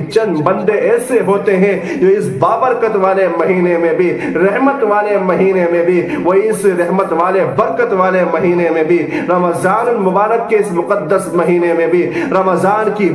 چند بندے ایسے ہوتے ہیں جو اس بابرکت والے مہینے میں بھی، رحمت والے مہینے میں بھی، وہ اس رحمت والے برکت والے مہینے میں بھی، رمضان المبارک کے اس مقدس مہینے میں بھی رمضان کی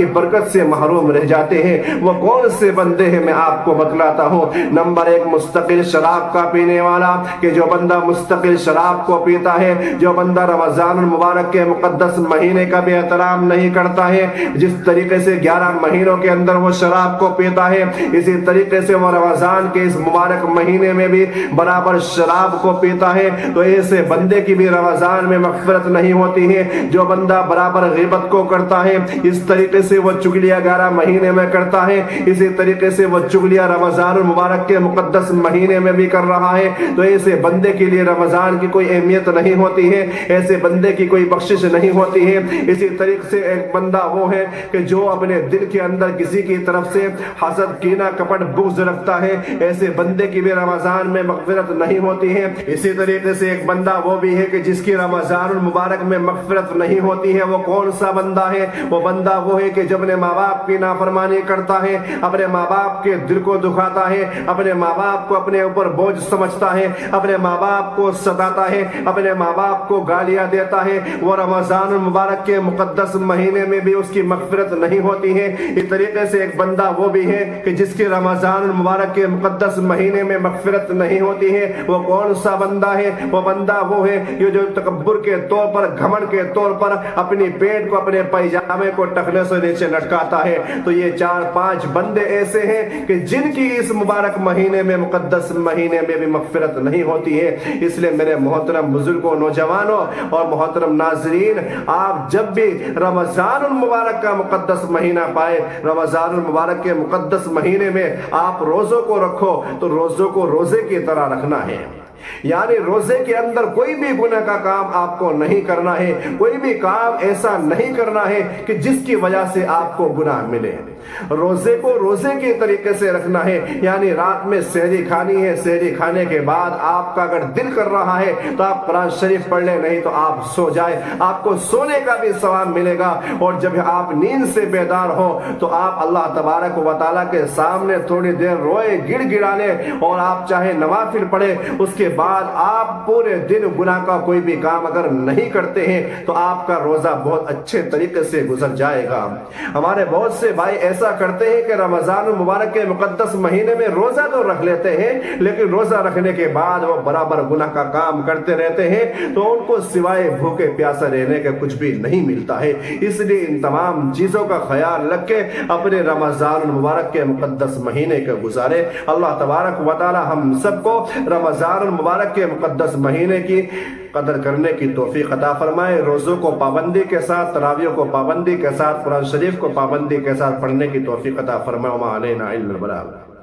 برکت سے محروم رہ جاتے ہیں۔ وہ کون سے بندے ہیں میں آپ کو بتلاتا ہوں۔ نمبر ایک، مستقل شراب کا پینے والا، کہ جو بندہ مستقل شراب کو پیتا ہے، جو بندہ رمضان المبارک کے مقدس مہینے کا بھی احترام نہیں کرتا ہے، جس طریقے سے 11 مہینوں کے اندر وہ شراب کو پیتا ہے، اسی طریقے سے وہ رمضان کے اس مبارک مہینے میں بھی برابر شراب کو پیتا ہے، تو ایسے بندے کی بھی رمضان میں مغفرت نہیں ہوتی ہے۔ جو بندہ برابر غیبت کو کرتا ہے، اس طریقے سے وہ چغلیاں 11 مہینے میں کرتا ہے، اسی طریقے سے وہ چغلیاں رمضان المبارک کے مقدس مہینے میں بھی کر رہا ہے، تو ایسے بندے کے لیے رمضان کی کوئی اہمیت نہیں ہوتی ہے، ایسے بندے کی کوئی بخشش نہیں ہوتی ہے۔ اسی طریقے سے ایک بندہ وہ ہے کہ جو اپنے دل کے اندر کسی کی طرف سے حسد، کینہ، کپٹ، بغض رکھتا ہے، ایسے بندے کی بھی رمضان میں مغفرت نہیں ہوتی ہے۔ اسی طریقے سے ایک بندہ وہ بھی ہے کہ جس کی رمضان المبارک میں مغفرت نہیں ہوتی ہے۔ وہ کون سا بندہ ہے؟ وہ بندہ وہ ہے کہ جب اپنے ماں باپ کی نافرمانی کرتا ہے، اپنے ماں باپ کے دل کو دکھاتا ہے، اپنے ماں باپ کو اپنے اوپر بوجھ سمجھتا ہے، اپنے ماں باپ کو ستاتا ہے، اپنے ماں باپ کو گالیاں دیتا ہے، وہ رمضان المبارک کے مقدس مہینے میں بھی اس کی مغفرت نہیں ہوتی ہے۔ اس طریقے سے ایک بندہ وہ بھی ہے کہ جس کی رمضان المبارک کے مقدس مہینے میں مغفرت نہیں ہوتی ہے۔ وہ کون سا بندہ ہے؟ وہ بندہ وہ ہے جو تکبر کے طور پر، گھمنڈ کے طور پر اپنی پیٹ کو، اپنے پائجامے کو ٹخنے سے نیچے لٹکاتا ہے۔ تو یہ 4-5 بندے ایسے ہیں کہ جن کی اس مبارک مہینے میں، مقدس مہینے میں بھی مغفرت نہیں ہوتی ہے۔ اس لیے میرے محترم بزرگوں، نوجوانوں اور محترم ناظرین، آپ جب بھی رمضان المبارک کا مقدس مہینہ پائے، رمضان المبارک کے مقدس مہینے میں آپ روزوں کو رکھو، تو روزوں کو روزے کی طرح رکھنا ہے، یعنی روزے کے اندر کوئی بھی گناہ کا کام آپ کو نہیں کرنا ہے، کوئی بھی کام ایسا نہیں کرنا ہے کہ جس کی وجہ سے آپ کو گناہ ملے۔ روزے کو روزے کے طریقے سے رکھنا ہے، یعنی رات میں سحری کھانی ہے، سحری کھانے کے بعد آپ کا اگر دل کر رہا ہے تو آپ قرآن شریف پڑھ لیں، نہیں تو آپ سو جائیں، آپ کو سونے کا بھی ثواب ملے گا۔ اور جب آپ نیند سے بیدار ہو تو آپ اللہ تبارک و تعالیٰ کے سامنے تھوڑی دیر روئے، گڑ گڑا لیں، اور آپ چاہے نوافل پڑھیں۔ اس کے بعد آپ پورے دن گناہ کا کوئی بھی کام اگر نہیں کرتے ہیں تو آپ کا روزہ بہت اچھے طریقے سے گزر جائے گا۔ ہمارے بہت سے بھائی ایسا کرتے ہیں کہ رمضان المبارک کے مقدس مہینے میں روزہ تو رکھ لیتے ہیں، لیکن روزہ رکھنے کے بعد وہ برابر گناہ کا کام کرتے رہتے ہیں، تو ان کو سوائے بھوکے پیاسے رہنے کے کچھ بھی نہیں ملتا ہے۔ اس لیے ان تمام چیزوں کا خیال رکھ کے اپنے رمضان المبارک کے مقدس مہینے کو گزارے۔ اللہ تبارک و تعالی ہم سب کو رمضان المبارک کے مقدس مہینے کی قدر کرنے کی توفیق عطا فرمائے۔ روزوں کو پابندی کے ساتھ، تراویح کو پابندی کے ساتھ، قرآن شریف کو پابندی کے ساتھ پڑھنے کی توفیق عطا فرمائے۔ وما علینا الا البلاغ۔